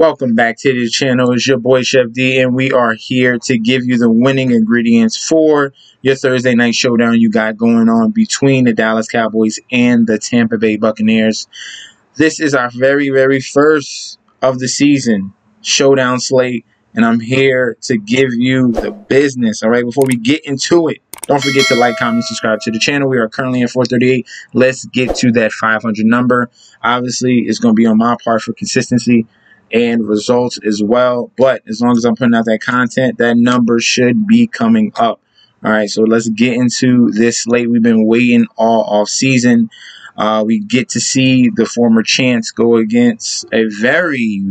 Welcome back to the channel. It's your boy Chef D, and we are here to give you the winning ingredients for your Thursday night showdown you got going on between the Dallas Cowboys and the Tampa Bay Buccaneers. This is our very first of the season showdown slate, and I'm here to give you the business. All right, before we get into it, don't forget to like, comment, subscribe to the channel. We are currently at 438. Let's get to that 500 number. Obviously, it's going to be on my part for consistency and results as well. But as long as I'm putting out that content, that number should be coming up. All right, so let's get into this slate. We've been waiting all off season. We get to see the former champs go against a very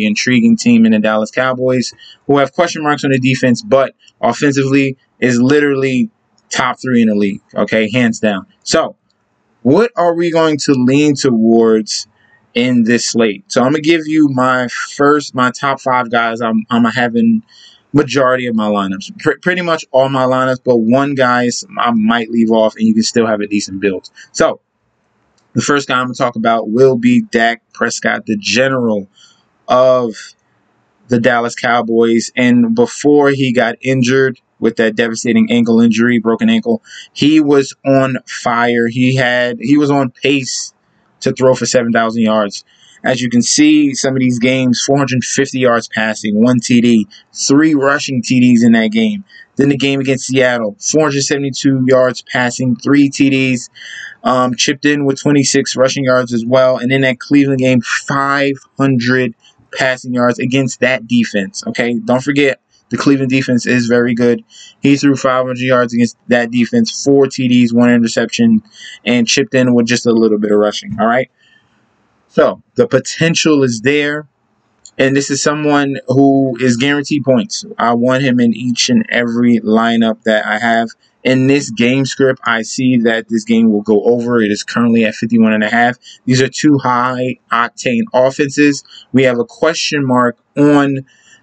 intriguing team in the Dallas Cowboys, who have question marks on the defense, but offensively is literally top 3 in the league. Okay, hands down. So what are we going to lean towards in this slate? So I'm gonna give you my top 5 guys I'm having majority of my lineups, pretty much all my lineups, but one guy I might leave off and you can still have a decent build. So the first guy I'm gonna talk about will be Dak Prescott, the general of the Dallas Cowboys. And before he got injured with that devastating ankle injury, broken ankle, he was on fire. He was on pace to throw for 7,000 yards. As you can see, some of these games, 450 yards passing, 1 TD, 3 rushing TDs in that game. Then the game against Seattle, 472 yards passing, 3 TDs, chipped in with 26 rushing yards as well. And in that Cleveland game, 500 passing yards against that defense. Okay, don't forget, the Cleveland defense is very good. He threw 500 yards against that defense, 4 TDs, 1 interception, and chipped in with just a little bit of rushing. All right, so the potential is there. And this is someone who is guaranteed points. I want him in each and every lineup that I have. In this game script, I see that this game will go over. It is currently at 51.5. These are 2 high-octane offenses. We have a question mark on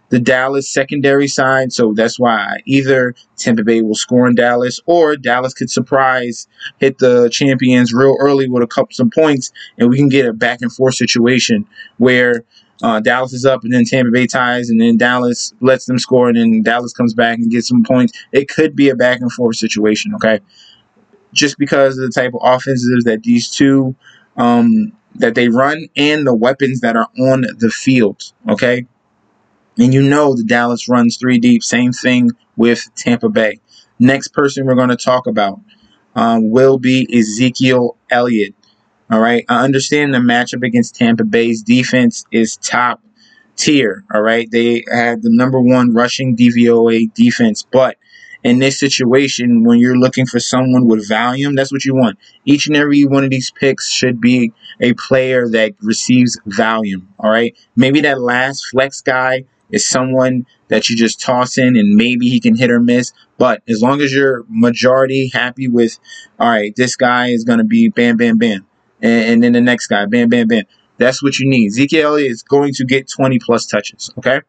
the Dallas secondary side, so that's why either Tampa Bay will score in Dallas, or Dallas could surprise, hit the champions real early with some points, and we can get a back-and-forth situation where Dallas is up and then Tampa Bay ties, and then Dallas lets them score, and then Dallas comes back and gets some points. It could be a back-and-forth situation, okay? Just because of the type of offenses that these two that they run and the weapons that are on the field, okay? And you know the Dallas runs 3 deep. Same thing with Tampa Bay. Next person we're going to talk about will be Ezekiel Elliott. All right. I understand the matchup against Tampa Bay's defense is top tier. All right. They had the #1 rushing DVOA defense. But in this situation, when you're looking for someone with volume, that's what you want. Each and every one of these picks should be a player that receives volume. All right. Maybe that last flex guy is someone that you just toss in and maybe he can hit or miss. But as long as you're majority happy with, all right, this guy is going to be bam, bam, bam. And then the next guy, bam, bam, bam. That's what you need. Ezekiel Elliott is going to get 20+ touches, okay?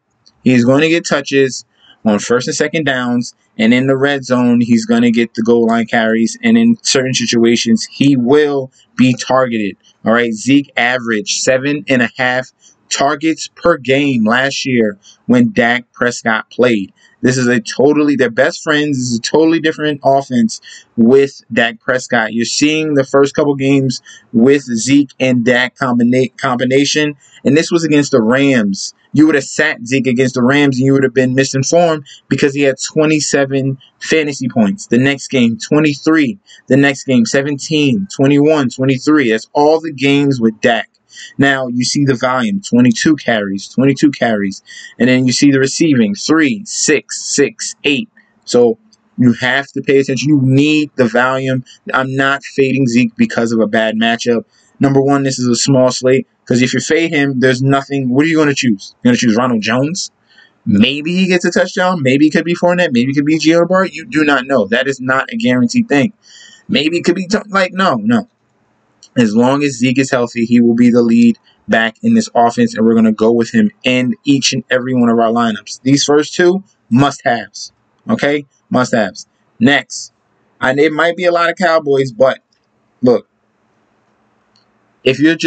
He's going to get touches on 1st and 2nd downs, and in the red zone, he's going to get the goal line carries, and in certain situations, he will be targeted, all right? Zeke averaged 7.5 targets per game last year when Dak Prescott played. This is they're best friends. This is a totally different offense with Dak Prescott. You're seeing the first couple games with Zeke and Dak combination, and this was against the Rams. You would have sat Zeke against the Rams and you would have been misinformed because he had 27 fantasy points. The next game, 23. The next game, 17, 21, 23. That's all the games with Dak. Now, you see the volume, 22 carries. And then you see the receiving, 3, 6, 6, 8. So you have to pay attention. You need the volume. I'm not fading Zeke because of a bad matchup. #1, this is a small slate. Because if you fade him, there's nothing. What are you going to choose? You're going to choose Ronald Jones? Maybe he gets a touchdown. Maybe it could be Fournette. Maybe it could be Gio Bart. You do not know. That is not a guaranteed thing. Maybe it could be no. As long as Zeke is healthy, he will be the lead back in this offense, and we're going to go with him in each and every one of our lineups. These first 2, must-haves, okay? Must-haves. Next, and it might be a lot of Cowboys, but look, if you're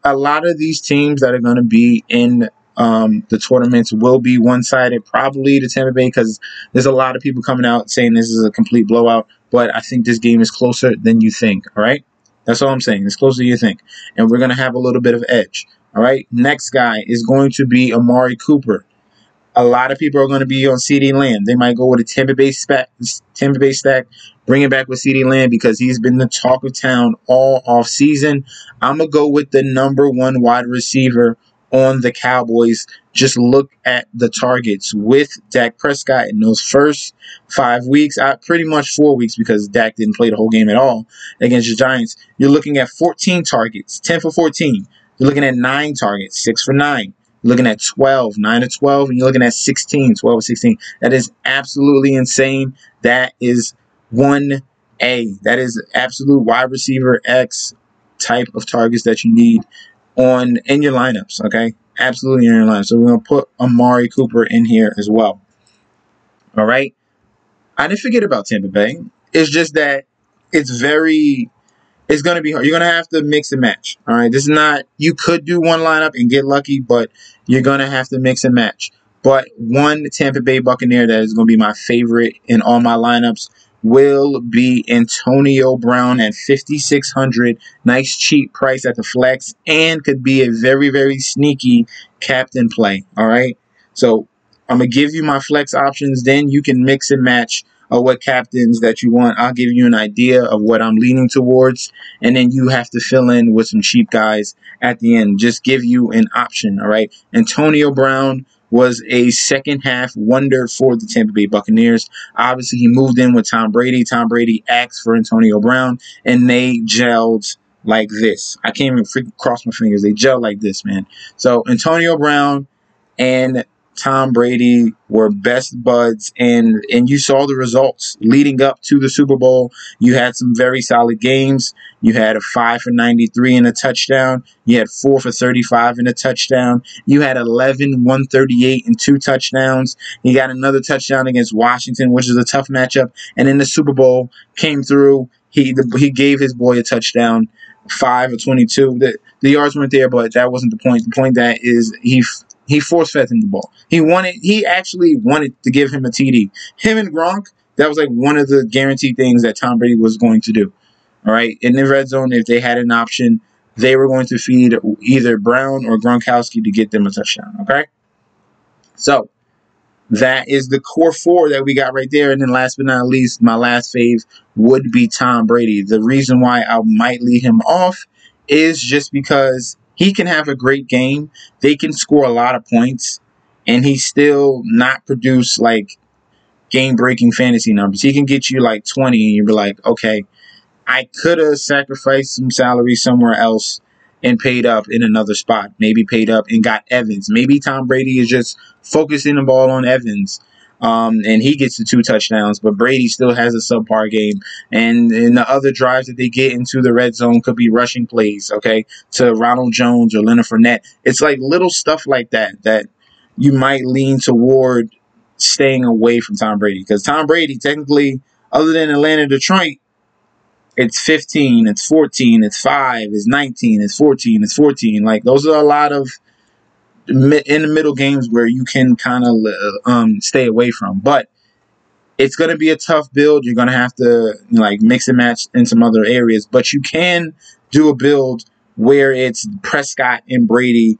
a lot of these teams that are going to be in The tournaments will be one-sided, probably to Tampa Bay, because there's a lot of people coming out saying this is a complete blowout. But I think this game is closer than you think. All right, that's all I'm saying. It's closer than you think, and we're gonna have a little bit of edge. All right, next guy is going to be Amari Cooper. A lot of people are going to be on CeeDee Lamb. They might go with a Tampa Bay stack, bring it back with CeeDee Lamb because he's been the talk of town all off season. I'm going to go with the #1 wide receiver on the Cowboys. Just look at the targets with Dak Prescott in those first 5 weeks, pretty much 4 weeks because Dak didn't play the whole game at all against the Giants. You're looking at 14 targets, 10 for 14. You're looking at 9 targets, 6 for 9. You're looking at 12, 9 to 12, and you're looking at 16, 12 to 16. That is absolutely insane. That is 1A. That is absolute wide receiver X type of targets that you need in your lineups, okay? Absolutely in your lineups. So we're going to put Amari Cooper in here as well. All right? I didn't forget about Tampa Bay. It's just that it's going to be hard. You're going to have to mix and match. All right. This is not, you could do one lineup and get lucky, but you're going to have to mix and match. But one Tampa Bay Buccaneer that is going to be my favorite in all my lineups will be Antonio Brown at 5,600. Nice cheap price at the flex and could be a very, very sneaky captain play. All right. So I'm going to give you my flex options. Then you can mix and match what captains that you want. I'll give you an idea of what I'm leaning towards, and then you have to fill in with some cheap guys at the end. Just give you an option, all right? Antonio Brown was a second-half wonder for the Tampa Bay Buccaneers. Obviously, he moved in with Tom Brady. Tom Brady asked for Antonio Brown, and they gelled like this. I can't even freaking cross my fingers. They gelled like this, man. So Antonio Brown and Tom Brady were best buds, and you saw the results leading up to the Super Bowl. You had some very solid games. You had a 5 for 93 and a touchdown. You had 4 for 35 and a touchdown. You had 11, 138 and 2 touchdowns. You got another touchdown against Washington, which is a tough matchup. And in the Super Bowl, came through. He gave his boy a touchdown, 5 or 22. The yards weren't there, but that wasn't the point. The point that is he force-fed him the ball. He actually wanted to give him a TD. Him and Gronk, that was like one of the guaranteed things that Tom Brady was going to do. All right? In the red zone, if they had an option, they were going to feed either Brown or Gronkowski to get them a touchdown. Okay? So that is the core 4 that we got right there. And then last but not least, my last fave would be Tom Brady. The reason why I might lead him off is just because he can have a great game. They can score a lot of points, and he still not produce like game-breaking fantasy numbers. He can get you like 20, and you'll be like, okay, I could have sacrificed some salary somewhere else and paid up in another spot. Maybe paid up and got Evans. Maybe Tom Brady is just focusing the ball on Evans. And he gets the 2 touchdowns, but Brady still has a subpar game. And in the other drives that they get into the red zone could be rushing plays, okay, to Ronald Jones or Leonard Fournette. It's like little stuff like that you might lean toward staying away from Tom Brady. Because Tom Brady, technically, other than Atlanta, Detroit, it's 15, it's 14, it's 5, it's 19, it's 14, it's 14. Like, those are a lot of in the middle games where you can kind of stay away from. But it's going to be a tough build. You're going to have to mix and match in some other areas. But you can do a build where it's Prescott and Brady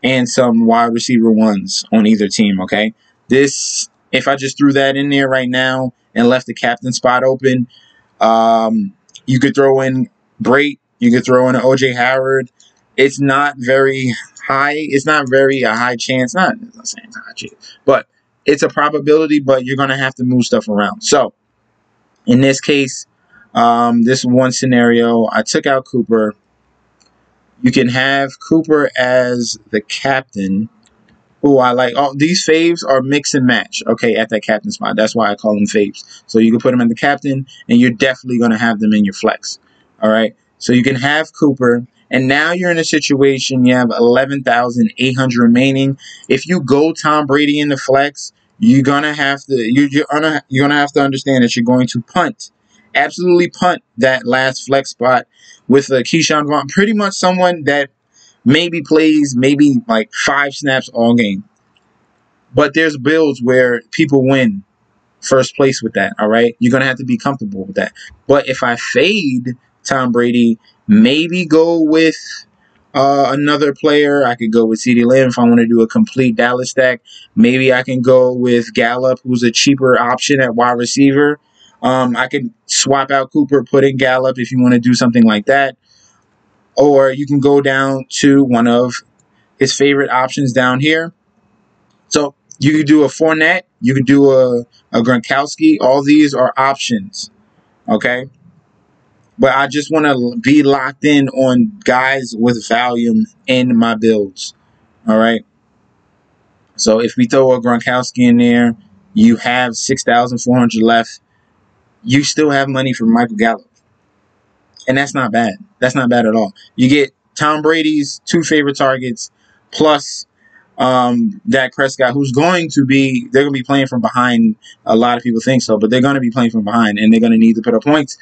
and some wide receiver ones on either team, okay? This, if I just threw that in there right now and left the captain spot open, you could throw in Brate. You could throw in an O.J. Howard. It's not very high. It's not very a high chance. I'm not saying it's a high chance, but it's a probability, but you're going to have to move stuff around. So in this case, this one scenario, I took out Cooper. You can have Cooper as the captain. Oh, I like all these faves are mix and match, okay, at that captain spot. That's why I call them faves. So you can put them in the captain, and you're definitely going to have them in your flex. All right. So you can have Cooper, and now you're in a situation you have 11,800 remaining. If you go Tom Brady in the flex, you're gonna have to have to understand that you're going to punt, absolutely punt that last flex spot with Keyshawn Vaughn, pretty much someone that maybe plays maybe like 5 snaps all game. But there's builds where people win first place with that, all right? You're going to have to be comfortable with that. But if I fade Tom Brady, maybe go with another player. I could go with CeeDee Lamb if I want to do a complete Dallas stack. Maybe I can go with Gallup, who's a cheaper option at wide receiver. I could swap out Cooper, put in Gallup if you want to do something like that. Or you can go down to one of his favorite options down here. So you could do a Fournette, you could do a Gronkowski. All these are options, okay? But I just want to be locked in on guys with volume in my builds, all right? So if we throw a Gronkowski in there, you have 6,400 left. You still have money for Michael Gallup. And that's not bad. That's not bad at all. You get Tom Brady's 2 favorite targets plus Dak Prescott, who's they're going to be playing from behind. A lot of people think so, but they're going to be playing from behind, and they're going to need to put up points.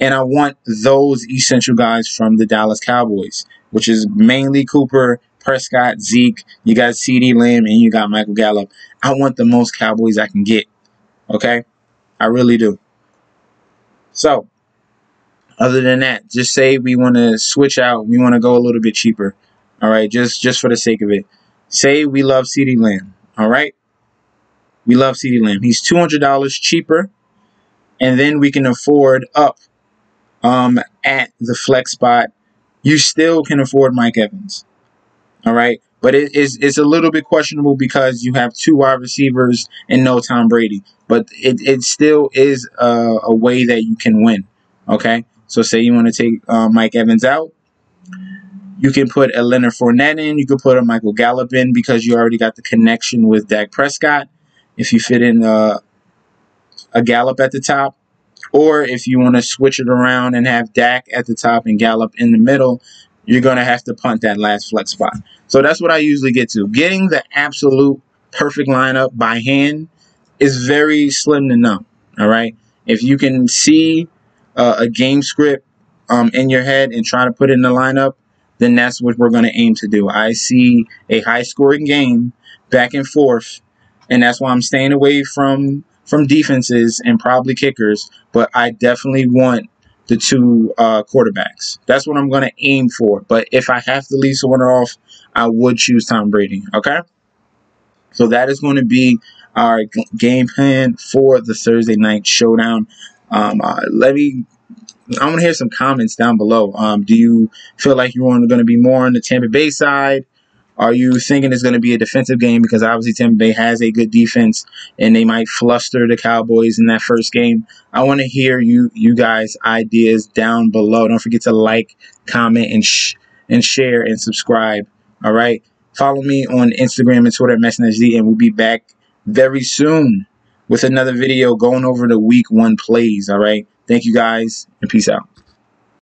And I want those essential guys from the Dallas Cowboys, which is mainly Cooper, Prescott, Zeke. You got CeeDee Lamb, and you got Michael Gallup. I want the most Cowboys I can get, okay? I really do. So, other than that, just say we want to switch out. We want to go a little bit cheaper, all right, just for the sake of it. Say we love CeeDee Lamb, all right? We love CeeDee Lamb. He's $200 cheaper, and then we can afford up at the flex spot. You still can afford Mike Evans, all right? But it's a little bit questionable because you have 2 wide receivers and no Tom Brady. But it still is a way that you can win, okay? So say you want to take Mike Evans out. You can put a Leonard Fournette in. You can put a Michael Gallup in because you already got the connection with Dak Prescott. If you fit in a Gallup at the top, or if you want to switch it around and have Dak at the top and Gallup in the middle, you're going to have to punt that last flex spot. So that's what I usually get to. Getting the absolute perfect lineup by hand is very slim to none, all right? If you can see a game script in your head and try to put it in the lineup, then that's what we're going to aim to do. I see a high-scoring game, back and forth, and that's why I'm staying away from defenses and probably kickers, but I definitely want the 2 quarterbacks. That's what I'm going to aim for. But if I have to leave someone off, I would choose Tom Brady, okay? So that is going to be our game plan for the Thursday night showdown. I want to hear some comments down below. Do you feel like you're going to be more on the Tampa Bay side? Are you thinking it's going to be a defensive game? Because obviously Tampa Bay has a good defense, and they might fluster the Cowboys in that first game. I want to hear you guys' ideas down below. Don't forget to like, comment, and share and subscribe. All right? Follow me on Instagram and Twitter at MessNHD, and we'll be back very soon with another video going over the Week 1 plays. All right? Thank you guys, and peace out.